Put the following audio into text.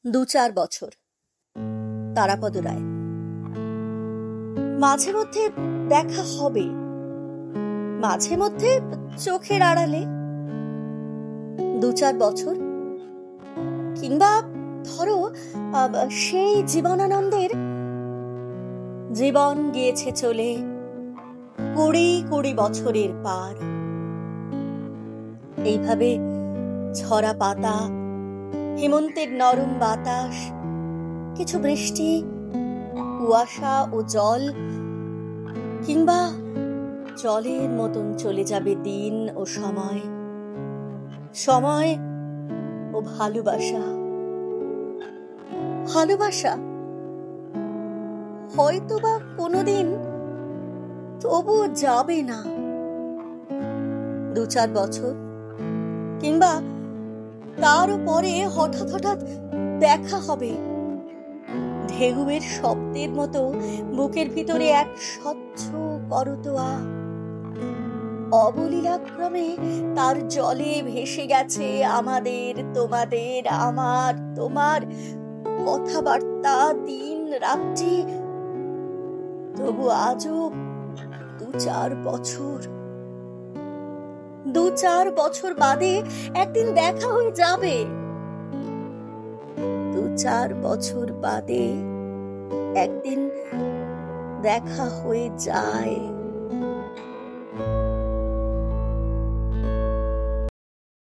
২-৪ বছর। তারাপদ রায়। মাঝে মধ্যে দেখা হবে, মাঝে মধ্যে চোখের আড়ালে। ২-৪ বছর, কিংবা ধরো সেই জীবনানন্দের জীবন গিয়েছে চলে ২০ বছরের পার। এইভাবে ঝরা পাতা, হেমন্তের নরম বাতাস, কিছু বৃষ্টি, কুয়াশা ও জল, কিংবা জলের মতন চলে যাবে দিন ও সময়, সময় ও ভালোবাসা। ভালোবাসা হয়তোবা কোনোদিন তবু যাবে না। ২-৪ বছর, কিংবা তারও পরে হঠাৎ হঠাৎ দেখা হবে, ঢেউয়ের শব্দের মতো বুকের ভিতরে এক স্বচ্ছ করতোয়া। অবলীলাক্রমে তার জলে ভেসে গেছে আমাদের, তোমাদের, আমার, তোমার কথাবার্তা, দিন রাত্রি। তবু আজও ২-৪ বছর, ২-৪ বছর বাদে একদিন দেখা হয়ে যাবে। ২-৪ বছর বাদে একদিন দেখা হয়ে যায়।